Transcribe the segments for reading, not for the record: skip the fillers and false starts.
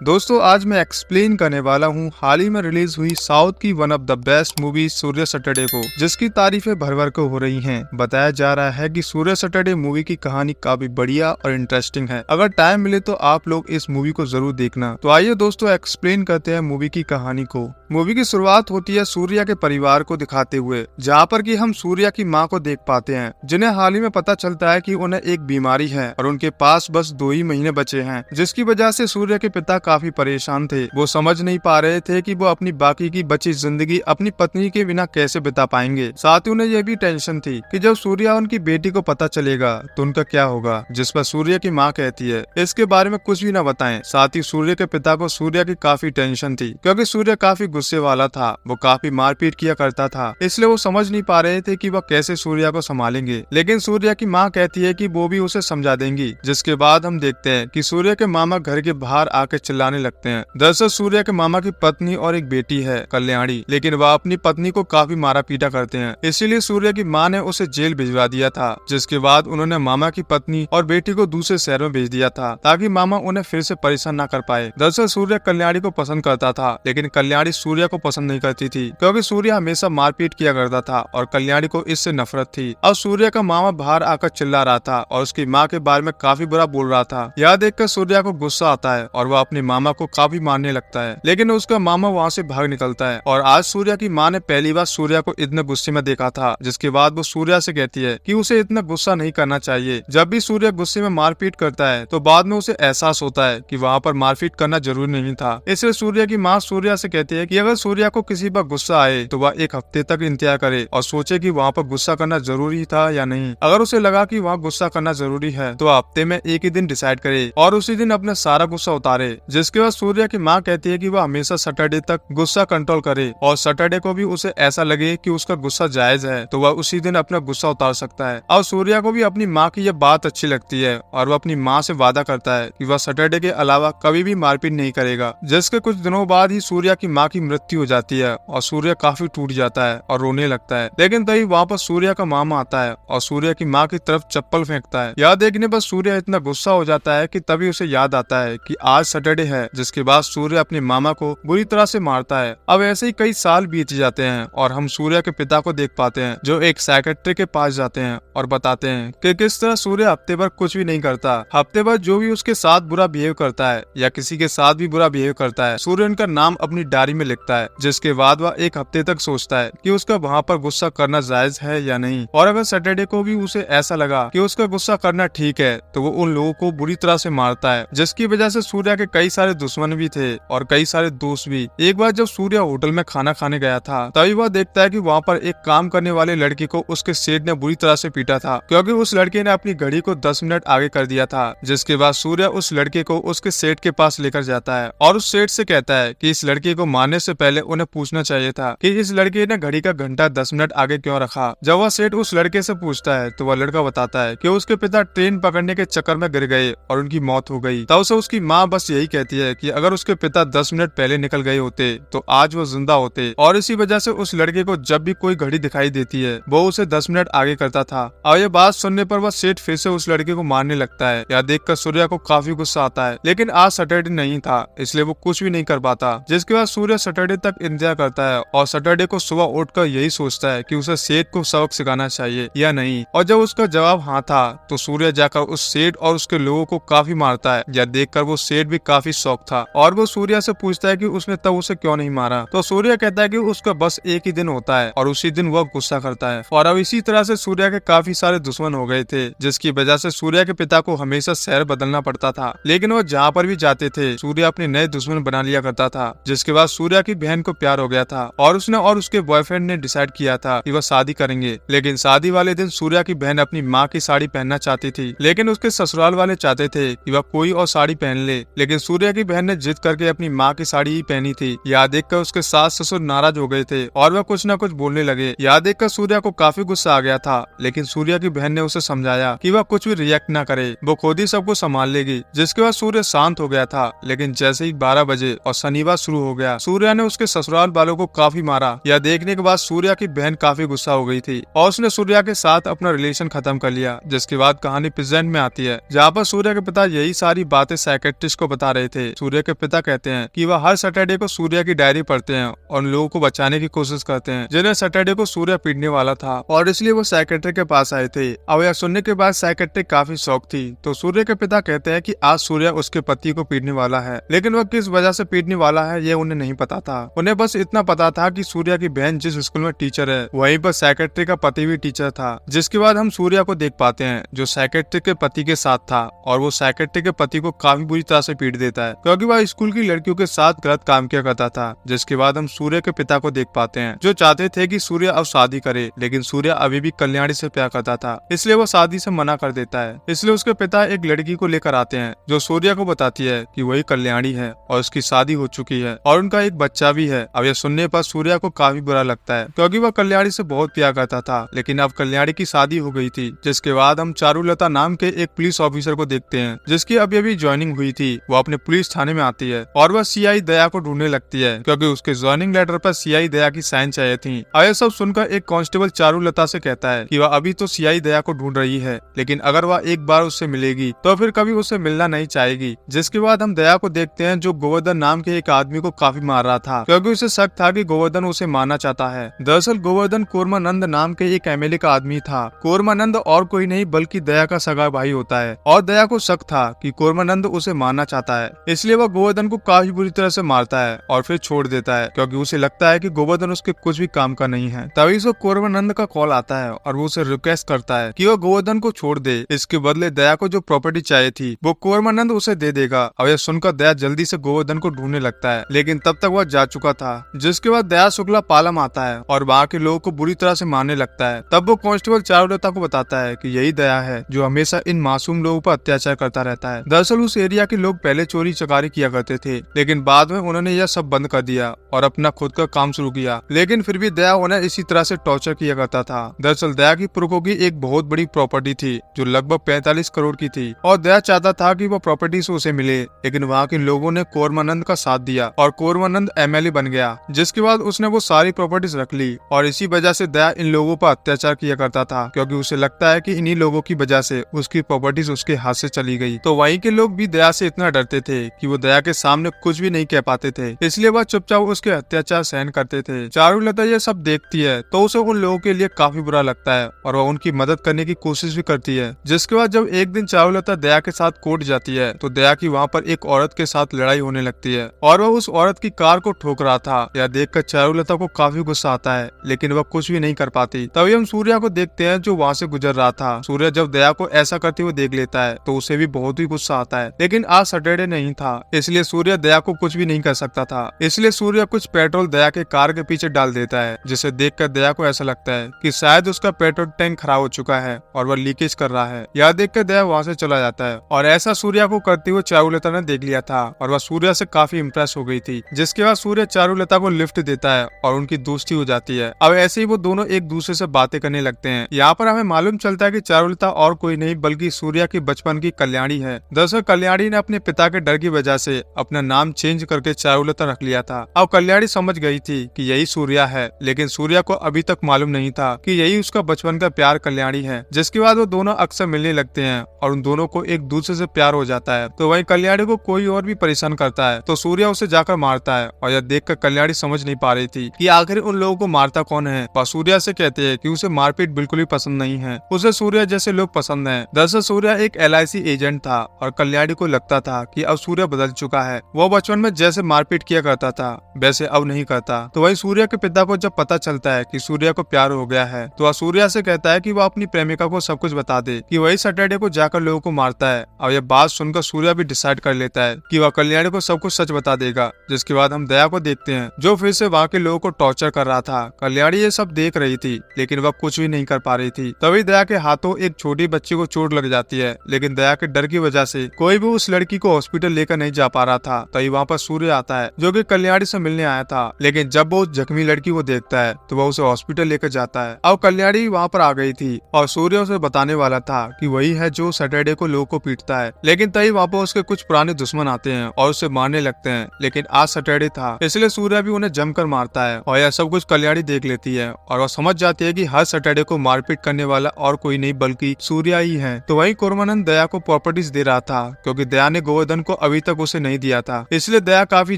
दोस्तों आज मैं एक्सप्लेन करने वाला हूँ हाल ही में रिलीज हुई साउथ की one of the best movie Surya Saturday को, जिसकी तारीफें भर भर को हो रही हैं। बताया जा रहा है कि सूर्य सैटरडे मूवी की कहानी काफी बढ़िया और इंटरेस्टिंग है। अगर टाइम मिले तो आप लोग इस मूवी को जरूर देखना। तो आइए दोस्तों एक्सप्लेन करते हैं मूवी की कहानी को। मूवी की शुरुआत होती है सूर्या के परिवार को दिखाते हुए, जहाँ पर कि हम सूर्या की माँ को देख पाते हैं, जिन्हें हाल ही में पता चलता है कि उन्हें एक बीमारी है और उनके पास बस 2 ही महीने बचे हैं, जिसकी वजह से सूर्या के पिता काफी परेशान थे। वो समझ नहीं पा रहे थे कि वो अपनी बाकी की बची जिंदगी अपनी पत्नी के बिना कैसे बिता पाएंगे। साथ ही उन्हें यह भी टेंशन थी कि जब सूर्या उनकी बेटी को पता चलेगा तो उनका क्या होगा, जिस पर सूर्या की माँ कहती है इसके बारे में कुछ भी न बताएं। साथ ही सूर्य के पिता को सूर्या की काफी टेंशन थी, क्योंकि सूर्य काफी गुस्से वाला था, वो काफी मारपीट किया करता था, इसलिए वो समझ नहीं पा रहे थे कि वह कैसे सूर्या को संभालेंगे। लेकिन सूर्या की माँ कहती है कि वो भी उसे समझा देंगी। जिसके बाद हम देखते हैं कि सूर्य के मामा घर के बाहर आके चिल्लाने लगते हैं। दरअसल सूर्या के मामा की पत्नी और एक बेटी है कल्याणी, लेकिन वह अपनी पत्नी को काफी मारा पीटा करते हैं, इसीलिए सूर्य की माँ ने उसे जेल भिजवा दिया था। जिसके बाद उन्होंने मामा की पत्नी और बेटी को दूसरे शहर में भेज दिया था, ताकि मामा उन्हें फिर से परेशान न कर पाए। दरअसल सूर्य कल्याणी को पसंद करता था, लेकिन कल्याणी सूर्य को पसंद नहीं करती थी, क्योंकि सूर्य हमेशा मारपीट किया करता था और कल्याणी को इससे नफरत थी। अब सूर्य का मामा बाहर आकर चिल्ला रहा था और उसकी माँ के बारे में काफी बुरा बोल रहा था। यह देखकर सूर्या को गुस्सा आता है और वह अपने मामा को काफी मारने लगता है, लेकिन उसका मामा वहाँ से भाग निकलता है। और आज सूर्या की माँ ने पहली बार सूर्या को इतने गुस्से में देखा था, जिसके बाद वो सूर्या से कहती है कि उसे इतना गुस्सा नहीं करना चाहिए। जब भी सूर्य गुस्से में मारपीट करता है तो बाद में उसे एहसास होता है कि वहाँ पर मारपीट करना जरूरी नहीं था। इसलिए सूर्या की माँ सूर्या से कहती है कि अगर सूर्या को किसी पर गुस्सा आए तो वह 1 हफ्ते तक इंतजार करे और सोचे कि वहाँ पर गुस्सा करना जरूरी था या नहीं। अगर उसे लगा कि वहाँ गुस्सा करना जरूरी है तो हफ्ते में 1 ही दिन डिसाइड करे और उसी दिन अपना सारा गुस्सा उतारे। जिसके बाद सूर्या की माँ कहती है कि वह हमेशा सैटरडे तक गुस्सा कंट्रोल करे और सैटरडे को भी उसे ऐसा लगे कि उसका गुस्सा जायज है तो वह उसी दिन अपना गुस्सा उतार सकता है। और सूर्या को भी अपनी माँ की यह बात अच्छी लगती है और वह अपनी माँ से वादा करता है कि वह सैटरडे के अलावा कभी भी मारपीट नहीं करेगा। जिसके कुछ दिनों बाद ही सूर्या की माँ की मृत्यु हो जाती है और सूर्य काफी टूट जाता है और रोने लगता है। लेकिन तभी वहाँ पर सूर्या का मामा आता है और सूर्या की माँ की तरफ चप्पल फेंकता है। यह देखने पर सूर्या इतना गुस्सा हो जाता है कि तभी उसे याद आता है कि आज सैटरडे है। जिसके बाद सूर्य अपने मामा को बुरी तरह से मारता है। अब ऐसे ही कई साल बीत जाते हैं और हम सूर्या के पिता को देख पाते हैं, जो एक साइकियाट्रिस्ट के पास जाते हैं और बताते हैं कि किस तरह सूर्य हफ्ते भर कुछ भी नहीं करता। हफ्ते भर जो भी उसके साथ बुरा बिहेव करता है या किसी के साथ भी बुरा बिहेव करता है, सूर्य उनका नाम अपनी डायरी में लिखता है। जिसके बाद वह 1 हफ्ते तक सोचता है कि उसका वहाँ पर गुस्सा करना जायज है या नहीं। और अगर सैटरडे को भी उसे ऐसा लगा कि उसका गुस्सा करना ठीक है तो वो उन लोगों को बुरी तरह से मारता है, जिसकी वजह से सूर्या के कई सारे दुश्मन भी थे और कई सारे दोस्त भी। एक बार जब सूर्या होटल में खाना खाने गया था तभी वह देखता है कि वहाँ पर एक काम करने वाले लड़की को उसके सेठ ने बुरी तरह से पीटा था, क्योंकि उस लड़के ने अपनी घड़ी को 10 मिनट आगे कर दिया था। जिसके बाद सूर्या उस लड़के को उसके सेठ के पास लेकर जाता है और उस सेठ से कहता है कि इस लड़के को मारने से पहले उन्हें पूछना चाहिए था कि इस लड़के ने घड़ी का घंटा 10 मिनट आगे क्यों रखा। जब वह सेठ उस लड़के से पूछता है तो वह लड़का बताता है कि उसके पिता ट्रेन पकड़ने के चक्कर में गिर गए और उनकी मौत हो गई। तब से उसकी माँ बस यही कहती है कि अगर उसके पिता 10 मिनट पहले निकल गए होते तो आज वो जिंदा होते। और इसी वजह से उस लड़के को जब भी कोई घड़ी दिखाई देती है वो उसे 10 मिनट आगे करता था। और ये बात सुनने पर वह सेठ फिर से उस लड़के को मारने लगता है। यह देखकर सूर्या को काफी गुस्सा आता है, लेकिन आज सैटरडे नहीं था इसलिए वो कुछ भी नहीं कर पाता। जिसके बाद सूर्य सैटरडे तक इंतजार करता है और सैटरडे को सुबह उठकर यही सोचता है कि उसे सेठ को सबक सिखाना चाहिए या नहीं। और जब उसका जवाब हाँ था तो सूर्य जाकर उस सेठ और उसके लोगों को काफी मारता है। यह देखकर वो सेठ भी काफी शौक था और वो सूर्या से पूछता है कि उसने तब उसे क्यों नहीं मारा। तो सूर्य कहता है कि उसका बस 1 ही दिन होता है और उसी दिन वह गुस्सा करता है। और अब इसी तरह से सूर्या के काफी सारे दुश्मन हो गए थे, जिसकी वजह से सूर्या के पिता को हमेशा शहर बदलना पड़ता था। लेकिन वो जहाँ पर भी जाते थे सूर्य अपने नए दुश्मन बना लिया करता था। जिसके बाद सूर्या की बहन को प्यार हो गया था और उसने और उसके बॉयफ्रेंड ने डिसाइड किया था कि वह शादी करेंगे। लेकिन शादी वाले दिन सूर्या की बहन अपनी माँ की साड़ी पहनना चाहती थी, लेकिन उसके ससुराल वाले चाहते थे कि वह कोई और साड़ी पहन ले। लेकिन सूर्या की बहन ने जिद करके अपनी माँ की साड़ी ही पहनी थी। यह देखकर उसके सास ससुर नाराज हो गए थे और वह कुछ न कुछ बोलने लगे। यह देखकर सूर्या को काफी गुस्सा आ गया था, लेकिन सूर्या की बहन ने उसे समझाया कि वह कुछ भी रिएक्ट न करे, वो खुद ही सबको संभाल लेगी। जिसके बाद सूर्य शांत हो गया था। लेकिन जैसे ही 12 बजे और शनिवार शुरू हो गया, सूर्या ने उसके ससुराल वालों को काफी मारा। यह देखने के बाद सूर्या की बहन काफी गुस्सा हो गई थी और उसने सूर्या के साथ अपना रिलेशन खत्म कर लिया। जिसके बाद कहानी प्रेजेंट में आती है, जहाँ पर सूर्या के पिता यही सारी बातें साइकियाट्रिस्ट को बता रहे थे। सूर्य के पिता कहते हैं कि वह हर सैटरडे को सूर्य की डायरी पढ़ते हैं और उन लोगों को बचाने की कोशिश करते हैं जिन्हें सैटरडे को सूर्य पीटने वाला था, और इसलिए वो साइकियाट्रिस्ट के पास आए थे। अब यह सुनने के बाद साइकियाट्रिस्ट काफी शौक थी। तो सूर्य के पिता कहते हैं कि आज सूर्य उसके पति को पीटने वाला है, लेकिन वह किस वजह से पीटने वाला है ये उन्हें नहीं पता था। उन्हें बस इतना पता था कि सूर्य की बहन जिस स्कूल में टीचर है वहीं पर साइकियाट्रिस्ट का पति भी टीचर था। जिसके बाद हम सूर्य को देख पाते हैं जो साइकियाट्रिस्ट के पति के साथ था, और वो साइकियाट्रिस्ट के पति को काफी बुरी तरह से पीट देता है क्योंकि वह स्कूल की लड़कियों के साथ गलत काम किया करता था। जिसके बाद हम सूर्य के पिता को देख पाते हैं जो चाहते थे कि सूर्य अब शादी करे, लेकिन सूर्य अभी भी कल्याणी से प्यार करता था, इसलिए वो शादी से मना कर देता है। इसलिए उसके पिता एक लड़की को लेकर आते हैं जो सूर्य को बताती है कि वही कल्याणी है और उसकी शादी हो चुकी है और उनका एक बच्चा भी है। अब यह सुनने पर सूर्य को काफी बुरा लगता है क्योंकि वह कल्याणी से बहुत प्यार करता था, लेकिन अब कल्याणी की शादी हो गई थी। जिसके बाद हम चारुलता नाम के एक पुलिस ऑफिसर को देखते हैं जिसकी अभी अभी ज्वाइनिंग हुई थी। वो अपने पुलिस थाने में आती है और वह सीआई दया को ढूंढने लगती है क्योंकि उसके ज्वाइनिंग लेटर पर सीआई दया की साइन चाहिए थी। यह सब सुनकर एक कांस्टेबल चारुलता से कहता है कि वह अभी तो सीआई दया को ढूंढ रही है, लेकिन अगर वह एक बार उससे मिलेगी तो फिर कभी उससे मिलना नहीं चाहेगी। जिसके बाद हम दया को देखते हैं जो गोवर्धन नाम के एक आदमी को काफी मार रहा था क्योंकि उसे शक था कि गोवर्धन उसे मारना चाहता है। दरअसल गोवर्धन कोरमानंद नाम के एक एमएलए का आदमी था। कोरमानंद और कोई नहीं बल्कि दया का सगा भाई होता है और दया को शक था कि कोरमानंद उसे मारना चाहता है, इसलिए वह गोवर्धन को काफी बुरी तरह से मारता है और फिर छोड़ देता है क्योंकि उसे लगता है कि गोवर्धन उसके कुछ भी काम का नहीं है। तभी से कोरमानंद का कॉल आता है और वो उसे रिक्वेस्ट करता है कि वह गोवर्धन को छोड़ दे, इसके बदले दया को जो प्रॉपर्टी चाहिए थी वो कोरमानंद उसे दे देगा। अब यह सुनकर दया जल्दी से गोवर्धन को ढूंढने लगता है, लेकिन तब तक वह जा चुका था। जिसके बाद दया शुक्ला पालम आता है और वहाँ के लोगों को बुरी तरह से मारने लगता है। तब वो कांस्टेबल चारुलता को बताता है कि यही दया है जो हमेशा इन मासूम लोगों पर अत्याचार करता रहता है। दरअसल उस एरिया के लोग पहले चोरी चकारी किया करते थे, लेकिन बाद में उन्होंने यह सब बंद कर दिया और अपना खुद का काम शुरू किया, लेकिन फिर भी दया उन्हें इसी तरह से टॉर्चर किया करता था। दरअसल दया की पुरखों की एक बहुत बड़ी प्रॉपर्टी थी जो लगभग 45 करोड़ की थी और दया चाहता था कि वो प्रॉपर्टी से उसे मिले, लेकिन वहाँ के लोगों ने कोरमानंद का साथ दिया और कोरमानंद एमएलए बन गया। जिसके बाद उसने वो सारी प्रॉपर्टीज रख ली और इसी वजह से दया इन लोगों पर अत्याचार किया करता था क्योंकि उसे लगता है कि इन्हीं लोगों की वजह से उसकी प्रॉपर्टीज उसके हाथ से चली गई। तो वहीं के लोग भी दया से इतना डरते थे कि वो दया के सामने कुछ भी नहीं कह पाते थे, इसलिए वह चुपचाप उसके अत्याचार सहन करते थे। चारुलता ये सब देखती है तो उसे उन लोगों के लिए काफी बुरा लगता है और वह उनकी मदद करने की कोशिश भी करती है। जिसके बाद जब एक दिन चारुलता दया के साथ कोर्ट जाती है तो दया की वहाँ पर एक औरत के साथ लड़ाई होने लगती है और वह उस औरत की कार को ठोक रहा था। यह देखकर चारुलता को काफी गुस्सा आता है, लेकिन वह कुछ भी नहीं कर पाती। तभी हम सूर्य को देखते हैं जो वहाँ से गुजर रहा था। सूर्य जब दया को ऐसा करते हुए देख लेता है तो उसे भी बहुत ही गुस्सा आता है, लेकिन आज सैटरडे नहीं था इसलिए सूर्य दया को कुछ भी नहीं कर सकता था। इसलिए सूर्य कुछ पेट्रोल दया के कार के पीछे डाल देता है, जिसे देखकर दया को ऐसा लगता है कि शायद उसका पेट्रोल टैंक खराब हो चुका है और वह लीकेज कर रहा है। यह देखकर दया वहाँ से चला जाता है और ऐसा सूर्य को करते हुए चारुलता ने देख लिया था और वह सूर्य से काफी इम्प्रेस हो गई थी। जिसके बाद सूर्य चारुलता को लिफ्ट देता है और उनकी दोस्ती हो जाती है। अब ऐसे ही वो दोनों एक दूसरे से बातें करने लगते हैं। यहाँ पर हमें मालूम चलता है कि चारुलता और कोई नहीं बल्कि सूर्य की बचपन की कल्याणी है। दरअसल कल्याणी ने अपने पिता के डर की वजह से अपना नाम चेंज करके चारुलता रख लिया था। अब कल्याणी समझ गई थी कि यही सूर्य है, लेकिन सूर्य को अभी तक मालूम नहीं था कि यही उसका बचपन का प्यार कल्याणी है। जिसके बाद वो दोनों अक्सर मिलने लगते हैं और उन दोनों को एक दूसरे से प्यार हो जाता है। तो वहीं कल्याणी को कोई और भी परेशान करता है तो सूर्य उसे जाकर मारता है और यह देखकर कल्याणी समझ नहीं पा रही थी कि आखिर उन लोगों को मारता कौन है। वह सूर्य से कहते हैं कि उसे मारपीट बिल्कुल भी पसंद नहीं है, उसे सूर्य जैसे लोग पसंद हैं। दरअसल सूर्य एक LIC एजेंट था और कल्याणी को लगता था कि अब सूर्य बदल चुका है। वो बचपन में जैसे मारपीट किया करता था वैसे अब नहीं करता। तो वही सूर्य के पिता को जब पता चलता है कि सूर्य को प्यार हो गया है तो वह सूर्य से कहता है कि वह अपनी प्रेमिका को सब कुछ बता दे कि वही सैटरडे को जाकर लोगों को मारता है। और यह बात सुनकर सूर्य भी डिसाइड कर लेता है कि वह कल्याणी को सब कुछ सच बता देगा। जिसके बाद हम दया को देखते हैं जो फिर से वहाँ के लोगों को टॉर्चर कर रहा था। कल्याणी ये सब देख रही थी लेकिन वह कुछ भी नहीं कर पा रही थी। तभी दया के हाथों एक छोटी बच्ची को चोट लग जाती है, लेकिन दया के डर की वजह से कोई भी उस लड़की को हॉस्पिटल लेकर नहीं जा पा रहा था। तभी वहाँ पर सूर्य आता है जो कि कल्याणी से मिलने आया था, लेकिन जब वो जख्मी लड़की को देखता है तो वह उसे हॉस्पिटल लेकर जाता है। अब कल्याणी वहाँ पर आ गई थी और सूर्य उसे बताने वाला था कि वही है जो सैटरडे को लोगों को पीटता है, लेकिन तभी वहाँ पर उसके कुछ पुराने दुश्मन आते हैं और उसे मारने लगते हैं। लेकिन आज सैटरडे था इसलिए सूर्य भी उन्हें जमकर मारता है और यह सब कुछ कल्याणी देख लेती है और वह समझ जाती है कि हर सैटरडे को मारपीट करने वाला और कोई नहीं बल्कि सूर्य ही है। तो वहीं कोरमानंद दया को प्रॉपर्टीज दे रहा था क्योंकि दया ने गोवर्धन को को अभी तक उसे नहीं दिया था। इसलिए दया काफी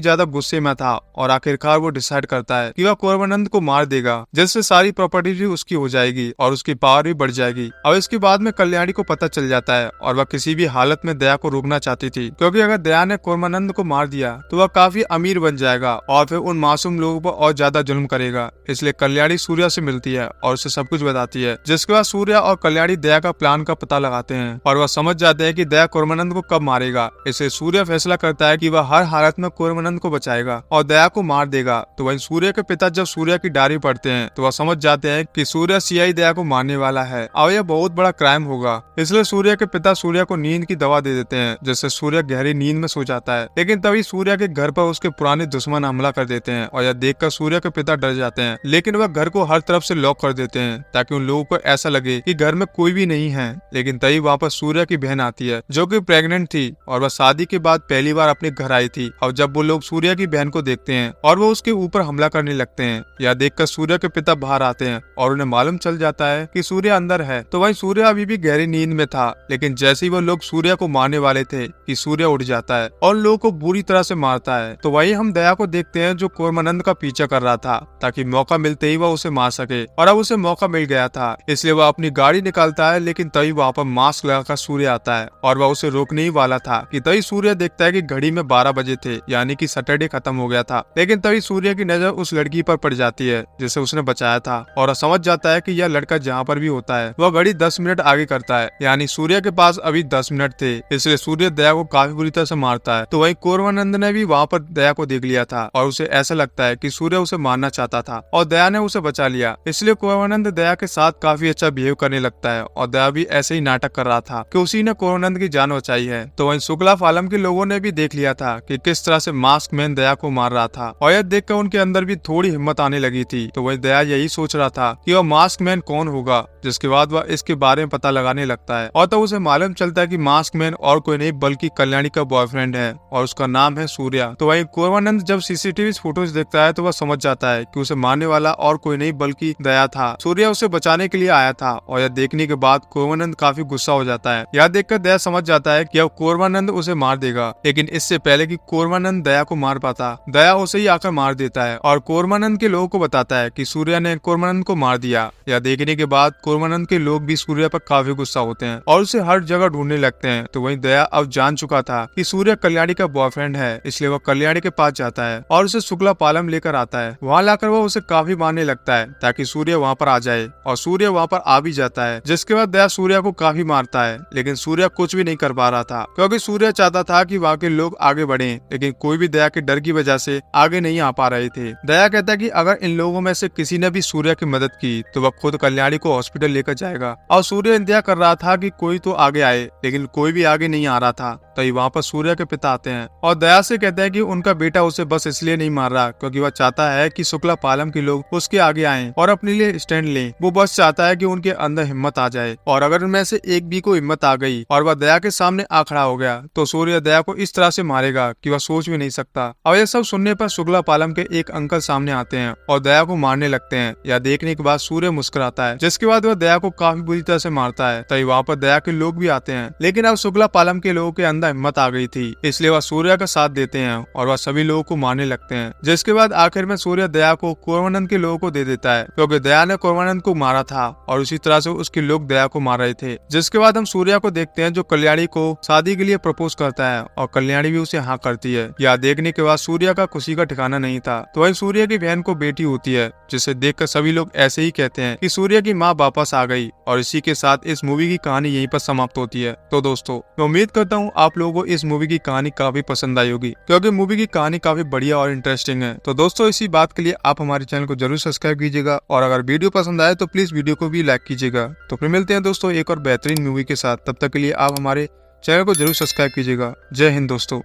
ज्यादा गुस्से में था और आखिरकार वो डिसाइड करता है कि वह कोरवानंद को मार देगा, जिससे सारी प्रॉपर्टी भी उसकी हो जाएगी और उसकी पावर भी बढ़ जाएगी। और इसके बाद में कल्याणी को पता चल जाता है और वह किसी भी हालत में दया को रोकना चाहती थी, क्योंकि अगर दया ने कोरवानंद को मार दिया तो वह काफी अमीर बन जाएगा और फिर उन मासूम लोगों पर और ज्यादा जुल्म करेगा। इसलिए कल्याणी सूर्या से मिलती है और उसे सब कुछ बताती है, जिसके बाद सूर्या और कल्याणी दया का प्लान का पता लगाते हैं और वह समझ जाते हैं कि दया कोरवानंद को कब मारेगा। इसलिए सूर्या फैसला करता है कि वह हर हालत में कोरवानंद को बचाएगा और दया को मार देगा। तो वहीं सूर्या के पिता जब सूर्या की डायरी पढ़ते हैं तो वह समझ जाते हैं कि सूर्या सीआई दया को मारने वाला है और यह बहुत बड़ा क्राइम होगा। इसलिए सूर्या के पिता सूर्या को नींद की दवा दे देते हैं, जिससे सूर्या गहरी नींद में सो जाता है। लेकिन तभी सूर्या के घर पर उसके पुराने दुश्मन हमला कर देते हैं और यह देखकर सूर्या के पिता डर जाते हैं। लेकिन वह घर को हर तरफ से लॉक कर देते हैं ताकि उन लोगों को ऐसा लगे कि घर में कोई भी नहीं है। लेकिन तभी वापस सूर्या की बहन आती है जो कि प्रेग्नेंट थी और वह शादी के बाद पहली बार अपने घर आई थी। और जब वो लोग सूर्या की बहन को देखते हैं और वो उसके ऊपर हमला करने लगते हैं, यह देखकर सूर्या के पिता बाहर आते हैं और उन्हें मालूम चल जाता है कि सूर्या अंदर है। तो वहीं सूर्या अभी भी गहरी नींद में था, लेकिन जैसे ही वो लोग सूर्या को मारने वाले थे कि सूर्या उठ जाता है और लोगों को बुरी तरह से मारता है। तो वहीं हम दया को देखते हैं जो कोरवानंद का पीछा कर रहा था ताकि मौका मिलते ही वह उसे मार सके, और अब उसे मौका मिल गया था। इसलिए वह अपनी गाड़ी निकालता है, लेकिन तभी वहाँ पर मास्क लगाकर सूर्य आता है और वह उसे रोकने ही वाला था कि तभी सूर्य देखता है कि घड़ी में 12 बजे थे, यानी कि सैटरडे खत्म हो गया था। लेकिन तभी सूर्य की नजर उस लड़की पर पड़ जाती है जिसे उसने बचाया था और समझ जाता है कि यह लड़का जहाँ पर भी होता है वह घड़ी 10 मिनट आगे करता है, यानी सूर्य के पास अभी 10 मिनट थे। इसलिए सूर्य दया को काफी बुरी तरह से मारता है। तो वहीं कोरवानंद ने भी वहाँ पर दया को देख लिया था और उसे ऐसा लगता है कि सूर्य उसे मारना चाहता था और दया ने उसे बचा लिया। इसलिए कोरवानंद दया के साथ काफी अच्छा बिहेव करने लगता है और दया भी ऐसे ही नाटक कर रहा था कि उसी ने कोरवानंद की जान बचाई है। तो वहीं शुक्ला फालम के लोगों ने भी देख लिया था कि किस तरह से मास्क मैन दया को मार रहा था और यह देखकर उनके अंदर भी थोड़ी हिम्मत आने लगी थी। तो वहीं दया यही सोच रहा था कि वह मास्क मैन कौन होगा, जिसके बाद वह इसके बारे में पता लगाने लगता है और तब उसे मालूम चलता है कि मास्क मैन और कोई नहीं बल्कि कल्याणी का बॉयफ्रेंड है और उसका नाम है सूर्या। तो वहीं कोरवानंद जब सीसीटीवी फुटेज देखता है तो वह समझ जाता है कि उसे मारने वाला और कोई नहीं बल्कि दया था। सूर्या उसे बचाने के लिए आया था और यह देखने के बाद कोरवानंद काफी गुस्सा हो जाता है। यह देखकर दया समझ जाता है कि अब कोरवानंद उसे मार देगा, लेकिन इससे पहले कि कोरवानंद दया को मार पाता, दया उसे ही आकर मार देता है और कोरवानंद के लोगों को बताता है कि सूर्या ने कोरवानंद को मार दिया। यह देखने के बाद कोरवानंद के लोग भी सूर्या पर काफी गुस्सा होते हैं और उसे हर जगह ढूंढने लगते हैं। तो वहीं दया अब जान चुका था कि सूर्या कल्याणी का बॉयफ्रेंड है, इसलिए वह कल्याणी के पास जाता है और उसे शुक्ला पालम लेकर आता है। वहाँ लाकर वो उसे काफी मारने लगता है ताकि सूर्य वहाँ पर आ जाए और सूर्य वहाँ पर आ भी जाता है, जिसके बाद दया सूर्या को काफी मारता है। लेकिन सूर्या कुछ भी नहीं कर पा रहा था क्योंकि सूर्या चाहता था कि वहाँ के लोग आगे बढ़े, लेकिन कोई भी दया के डर की वजह से आगे नहीं आ पा रहे थे। दया कहता है कि अगर इन लोगों में से किसी ने भी सूर्या की मदद की तो वह खुद कल्याणी को हॉस्पिटल लेकर जाएगा। और सूर्य इंतजार कर रहा था कि कोई तो आगे आए, लेकिन कोई भी आगे नहीं आ रहा था। तभी वहाँ पर सूर्या के पिता आते हैं और दया से कहते हैं कि उनका बेटा उसे बस इसलिए नहीं मार रहा क्योंकि वह चाहता है कि शुक्ला पालम के लोग उसके आगे आएं और अपने लिए स्टैंड लें। वो बस चाहता है कि उनके अंदर हिम्मत आ जाए, और अगर उनमें से एक भी को हिम्मत आ गई और वह दया के सामने आ खड़ा हो गया तो सूर्य दया को इस तरह से मारेगा कि वह सोच भी नहीं सकता। और यह सब सुनने पर शुक्ला पालम के एक अंकल सामने आते हैं और दया को मारने लगते हैं। यह देखने के बाद सूर्य मुस्कुराता है, जिसके बाद वह दया को काफी बुरी तरह से मारता है। तभी वहाँ पर दया के लोग भी आते हैं, लेकिन अब शुक्ला पालम के लोगों के अंदर हिम्मत आ गई थी, इसलिए वह सूर्य का साथ देते हैं और वह सभी लोगों को मारने लगते हैं। जिसके बाद आखिर में सूर्य दया को कोरवानंद के लोगों को दे देता है क्योंकि दया ने कोरवानंद को मारा था और उसी तरह से उसके लोग दया को मार रहे थे। जिसके बाद हम सूर्या को देखते हैं जो कल्याणी को शादी के लिए प्रपोज करता है और कल्याणी भी उसे हाँ करती है। यह देखने के बाद सूर्या का खुशी का ठिकाना नहीं था। तो वही सूर्य की बहन को बेटी होती है, जिसे देखकर सभी लोग ऐसे ही कहते हैं कि सूर्य की माँ वापस आ गई। और इसी के साथ इस मूवी की कहानी यहीं पर समाप्त होती है। तो दोस्तों, मैं उम्मीद करता हूँ आप लोगों को इस मूवी की कहानी काफी पसंद आई होगी, क्योंकि मूवी की कहानी काफी बढ़िया और इंटरेस्टिंग है। तो दोस्तों, इसी बात के लिए आप हमारे चैनल को जरूर सब्सक्राइब कीजिएगा और अगर वीडियो पसंद आए तो प्लीज वीडियो को भी लाइक कीजिएगा। तो फिर मिलते हैं दोस्तों एक और बेहतरीन मूवी के साथ। तब तक के लिए आप हमारे चैनल को जरूर सब्सक्राइब कीजिएगा। जय हिंद दोस्तों।